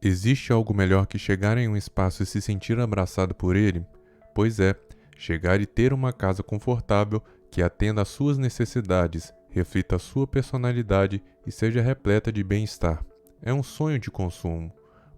Existe algo melhor que chegar em um espaço e se sentir abraçado por ele? Pois é, chegar e ter uma casa confortável que atenda às suas necessidades, reflita a sua personalidade e seja repleta de bem-estar. É um sonho de consumo.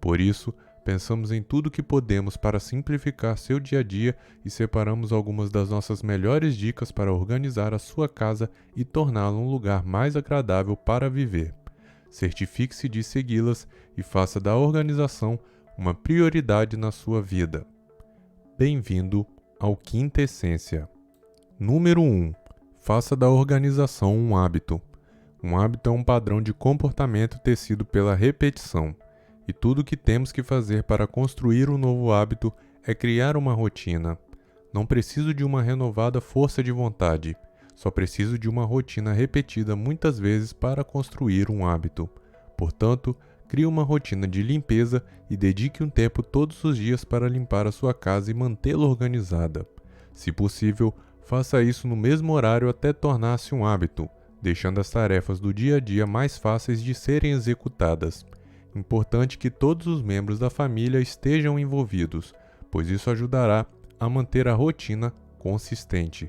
Por isso, pensamos em tudo que podemos para simplificar seu dia a dia e separamos algumas das nossas melhores dicas para organizar a sua casa e torná-la um lugar mais agradável para viver. Certifique-se de segui-las e faça da organização uma prioridade na sua vida. Bem-vindo ao Quinta Essência. Número 1. Faça da organização um hábito. Um hábito é um padrão de comportamento tecido pela repetição. E tudo o que temos que fazer para construir um novo hábito é criar uma rotina. Não preciso de uma renovada força de vontade. Só preciso de uma rotina repetida muitas vezes para construir um hábito. Portanto, crie uma rotina de limpeza e dedique um tempo todos os dias para limpar a sua casa e mantê-la organizada. Se possível, faça isso no mesmo horário até tornar-se um hábito, deixando as tarefas do dia a dia mais fáceis de serem executadas. Importante que todos os membros da família estejam envolvidos, pois isso ajudará a manter a rotina consistente.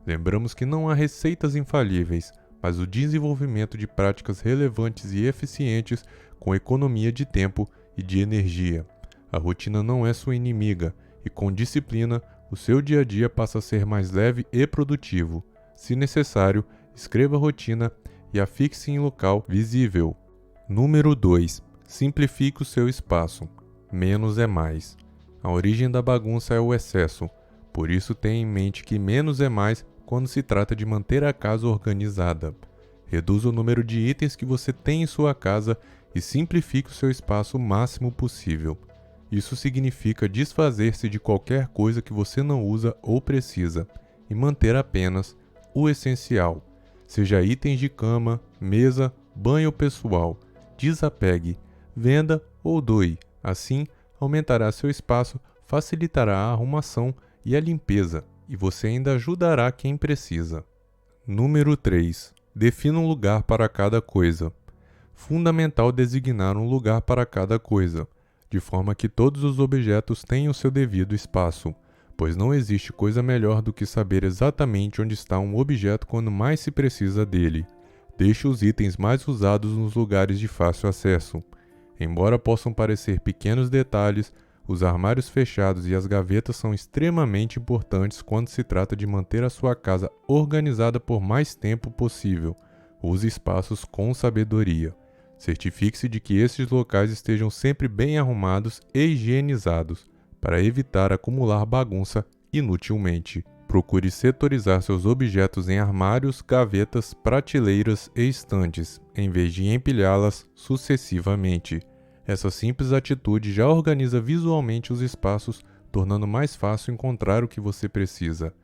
Lembramos que não há receitas infalíveis, mas o desenvolvimento de práticas relevantes e eficientes com economia de tempo e de energia. A rotina não é sua inimiga e, com disciplina, o seu dia a dia passa a ser mais leve e produtivo. Se necessário, escreva a rotina e a fixe em local visível. Número 2. Simplifique o seu espaço. Menos é mais. A origem da bagunça é o excesso. Por isso tenha em mente que menos é mais quando se trata de manter a casa organizada. Reduza o número de itens que você tem em sua casa e simplifique o seu espaço o máximo possível. Isso significa desfazer-se de qualquer coisa que você não usa ou precisa e manter apenas o essencial, seja itens de cama, mesa, banho pessoal. Desapegue, venda ou doe. Assim, aumentará seu espaço, facilitará a arrumação e a limpeza, e você ainda ajudará quem precisa. Número 3. Defina um lugar para cada coisa. Fundamental designar um lugar para cada coisa, de forma que todos os objetos tenham seu devido espaço, pois não existe coisa melhor do que saber exatamente onde está um objeto quando mais se precisa dele. Deixe os itens mais usados nos lugares de fácil acesso. Embora possam parecer pequenos detalhes, os armários fechados e as gavetas são extremamente importantes quando se trata de manter a sua casa organizada por mais tempo possível. Use espaços com sabedoria. Certifique-se de que esses locais estejam sempre bem arrumados e higienizados, para evitar acumular bagunça inutilmente. Procure setorizar seus objetos em armários, gavetas, prateleiras e estantes, em vez de empilhá-las sucessivamente. Essa simples atitude já organiza visualmente os espaços, tornando mais fácil encontrar o que você precisa.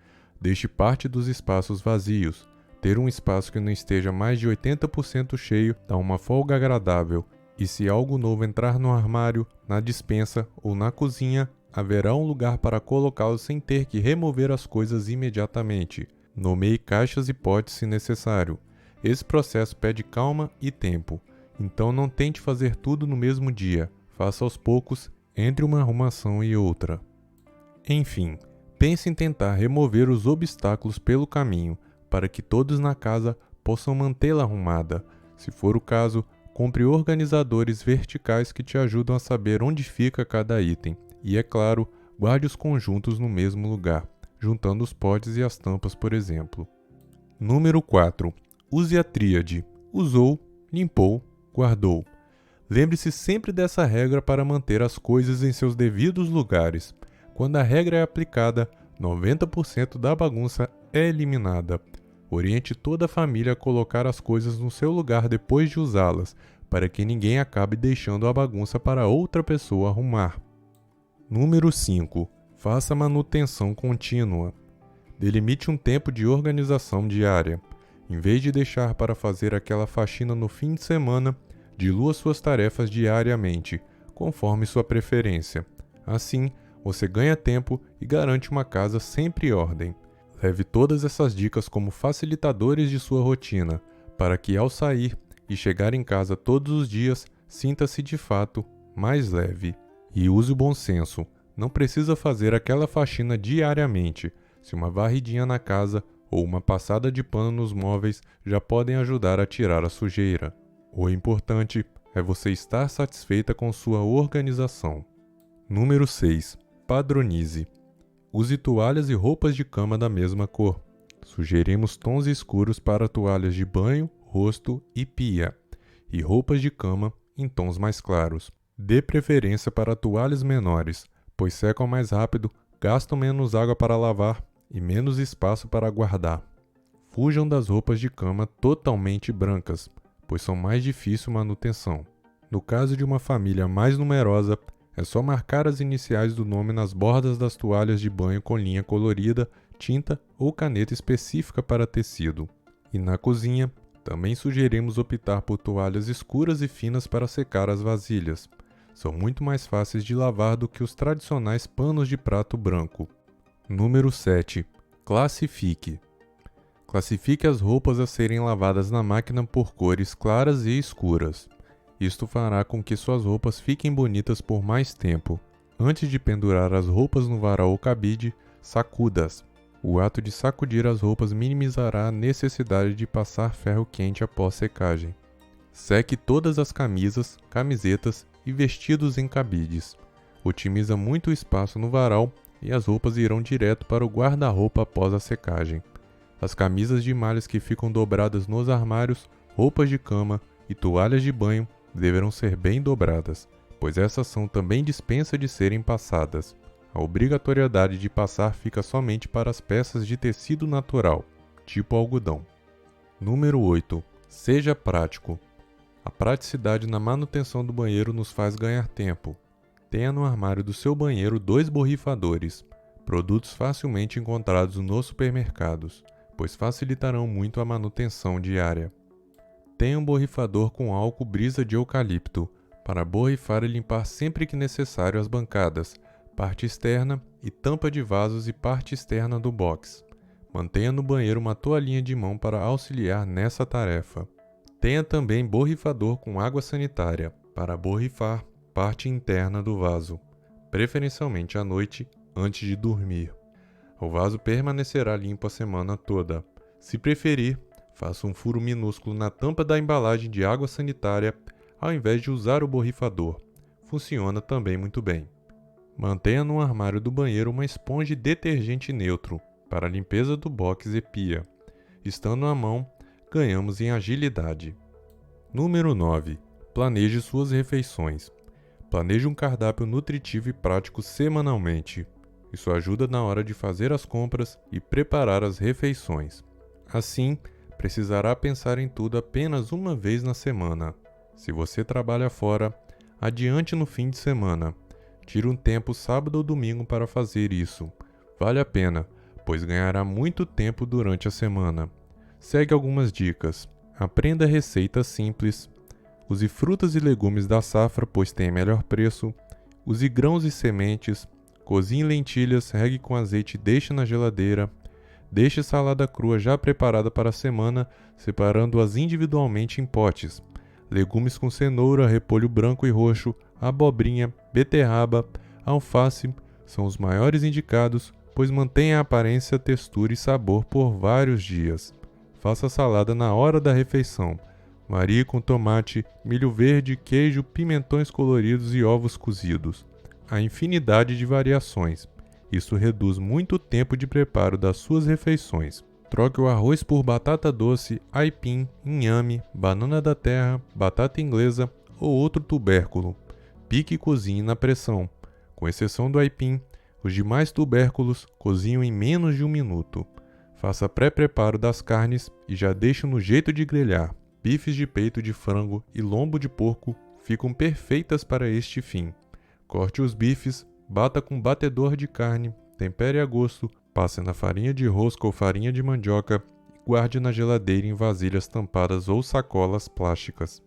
Deixe parte dos espaços vazios. Ter um espaço que não esteja mais de 80% cheio dá uma folga agradável, e se algo novo entrar no armário, na despensa ou na cozinha, haverá um lugar para colocá-lo sem ter que remover as coisas imediatamente. Nomeie caixas e potes se necessário. Esse processo pede calma e tempo. Então não tente fazer tudo no mesmo dia, faça aos poucos, entre uma arrumação e outra. Enfim, pense em tentar remover os obstáculos pelo caminho, para que todos na casa possam mantê-la arrumada. Se for o caso, compre organizadores verticais que te ajudam a saber onde fica cada item. E é claro, guarde os conjuntos no mesmo lugar, juntando os potes e as tampas, por exemplo. Número 4. Use a tríade. Usou, limpou, guardou. Lembre-se sempre dessa regra para manter as coisas em seus devidos lugares. Quando a regra é aplicada, 90% da bagunça é eliminada. Oriente toda a família a colocar as coisas no seu lugar depois de usá-las, para que ninguém acabe deixando a bagunça para outra pessoa arrumar. Número 5. Faça manutenção contínua. Delimite um tempo de organização diária. Em vez de deixar para fazer aquela faxina no fim de semana, dilua suas tarefas diariamente, conforme sua preferência. Assim, você ganha tempo e garante uma casa sempre em ordem. Leve todas essas dicas como facilitadores de sua rotina, para que ao sair e chegar em casa todos os dias, sinta-se de fato mais leve. E use o bom senso, não precisa fazer aquela faxina diariamente. Se uma varridinha na casa ou uma passada de pano nos móveis já podem ajudar a tirar a sujeira. O importante é você estar satisfeita com sua organização. Número 6. Padronize. Use toalhas e roupas de cama da mesma cor. Sugerimos tons escuros para toalhas de banho, rosto e pia, e roupas de cama em tons mais claros. Dê preferência para toalhas menores, pois secam mais rápido, gastam menos água para lavar e menos espaço para guardar. Fujam das roupas de cama totalmente brancas, pois são mais difícil manutenção. No caso de uma família mais numerosa, é só marcar as iniciais do nome nas bordas das toalhas de banho com linha colorida, tinta ou caneta específica para tecido. E na cozinha, também sugerimos optar por toalhas escuras e finas para secar as vasilhas. São muito mais fáceis de lavar do que os tradicionais panos de prato branco. Número 7. Classifique. Classifique as roupas a serem lavadas na máquina por cores claras e escuras. Isto fará com que suas roupas fiquem bonitas por mais tempo. Antes de pendurar as roupas no varal ou cabide, sacuda-as. O ato de sacudir as roupas minimizará a necessidade de passar ferro quente após secagem. Seque todas as camisas, camisetas e vestidos em cabides. Otimiza muito o espaço no varal e as roupas irão direto para o guarda-roupa após a secagem. As camisas de malhas que ficam dobradas nos armários, roupas de cama e toalhas de banho deverão ser bem dobradas, pois essa ação também dispensa de serem passadas. A obrigatoriedade de passar fica somente para as peças de tecido natural, tipo algodão. Número 8. Seja prático. A praticidade na manutenção do banheiro nos faz ganhar tempo. Tenha no armário do seu banheiro 2 borrifadores, produtos facilmente encontrados nos supermercados, pois facilitarão muito a manutenção diária. Tenha um borrifador com álcool brisa de eucalipto, para borrifar e limpar sempre que necessário as bancadas, parte externa e tampa de vasos e parte externa do box. Mantenha no banheiro uma toalhinha de mão para auxiliar nessa tarefa. Tenha também borrifador com água sanitária, para borrifar parte interna do vaso, preferencialmente à noite, antes de dormir. O vaso permanecerá limpo a semana toda. Se preferir, faça um furo minúsculo na tampa da embalagem de água sanitária ao invés de usar o borrifador. Funciona também muito bem. Mantenha no armário do banheiro uma esponja de detergente neutro para a limpeza do box e pia. Estando à mão, ganhamos em agilidade. Número 9. Planeje suas refeições. Planeje um cardápio nutritivo e prático semanalmente. Isso ajuda na hora de fazer as compras e preparar as refeições. Assim, precisará pensar em tudo apenas uma vez na semana. Se você trabalha fora, adiante no fim de semana. Tire um tempo sábado ou domingo para fazer isso. Vale a pena, pois ganhará muito tempo durante a semana. Segue algumas dicas. Aprenda receitas simples. Use frutas e legumes da safra, pois tem melhor preço. Use grãos e sementes. Cozinhe lentilhas, regue com azeite e deixe na geladeira. Deixe salada crua já preparada para a semana, separando-as individualmente em potes. Legumes com cenoura, repolho branco e roxo, abobrinha, beterraba, alface são os maiores indicados, pois mantêm a aparência, textura e sabor por vários dias. Faça a salada na hora da refeição. Varie com tomate, milho verde, queijo, pimentões coloridos e ovos cozidos. Há infinidade de variações. Isso reduz muito o tempo de preparo das suas refeições. Troque o arroz por batata doce, aipim, inhame, banana da terra, batata inglesa ou outro tubérculo. Pique e cozinhe na pressão. Com exceção do aipim, os demais tubérculos cozinham em menos de 1 minuto. Faça pré-preparo das carnes e já deixe no jeito de grelhar. Bifes de peito de frango e lombo de porco ficam perfeitas para este fim. Corte os bifes, bata com batedor de carne, tempere a gosto, passe na farinha de rosca ou farinha de mandioca e guarde na geladeira em vasilhas tampadas ou sacolas plásticas.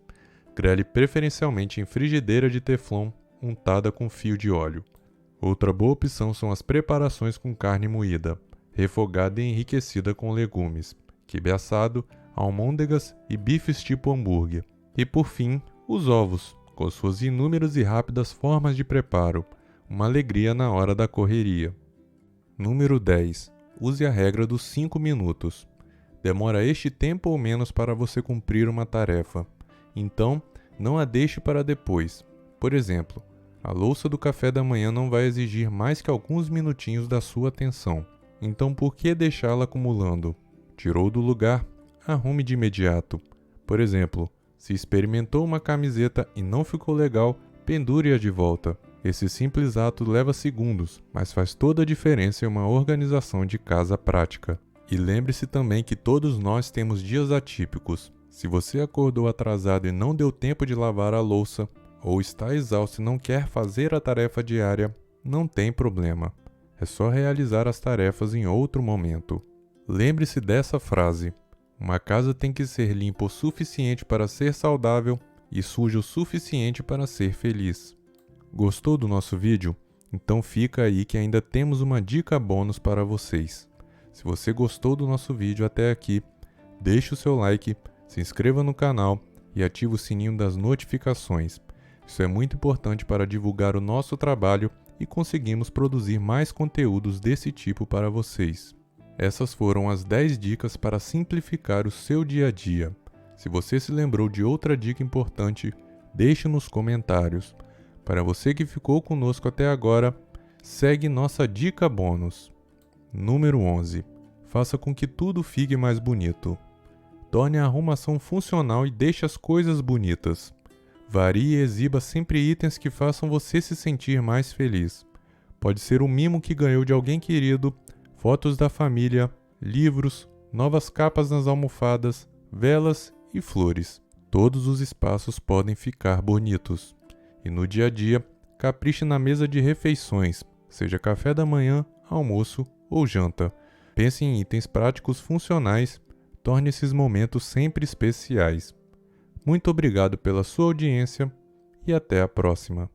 Grelhe preferencialmente em frigideira de teflon untada com fio de óleo. Outra boa opção são as preparações com carne moída, refogada e enriquecida com legumes, quibe assado, almôndegas e bifes tipo hambúrguer. E por fim, os ovos. com suas inúmeras e rápidas formas de preparo, uma alegria na hora da correria. Número 10. Use a regra dos 5 minutos. Demora este tempo ou menos para você cumprir uma tarefa. Então, não a deixe para depois. Por exemplo, a louça do café da manhã não vai exigir mais que alguns minutinhos da sua atenção. Então, por que deixá-la acumulando? Tirou do lugar? Arrume de imediato. Por exemplo, se experimentou uma camiseta e não ficou legal, pendure-a de volta. Esse simples ato leva segundos, mas faz toda a diferença em uma organização de casa prática. E lembre-se também que todos nós temos dias atípicos. Se você acordou atrasado e não deu tempo de lavar a louça, ou está exausto e não quer fazer a tarefa diária, não tem problema. É só realizar as tarefas em outro momento. Lembre-se dessa frase: uma casa tem que ser limpa o suficiente para ser saudável e suja o suficiente para ser feliz. Gostou do nosso vídeo? Então fica aí que ainda temos uma dica bônus para vocês. Se você gostou do nosso vídeo até aqui, deixe o seu like, se inscreva no canal e ative o sininho das notificações. Isso é muito importante para divulgar o nosso trabalho e conseguirmos produzir mais conteúdos desse tipo para vocês. Essas foram as 10 dicas para simplificar o seu dia a dia. Se você se lembrou de outra dica importante, deixe nos comentários. Para você que ficou conosco até agora, segue nossa dica bônus. Número 11. Faça com que tudo fique mais bonito. Torne a arrumação funcional e deixe as coisas bonitas. Varie e exiba sempre itens que façam você se sentir mais feliz. Pode ser um mimo que ganhou de alguém querido, fotos da família, livros, novas capas nas almofadas, velas e flores. Todos os espaços podem ficar bonitos. E no dia a dia, capriche na mesa de refeições, seja café da manhã, almoço ou janta. Pense em itens práticos funcionais, torne esses momentos sempre especiais. Muito obrigado pela sua audiência e até a próxima.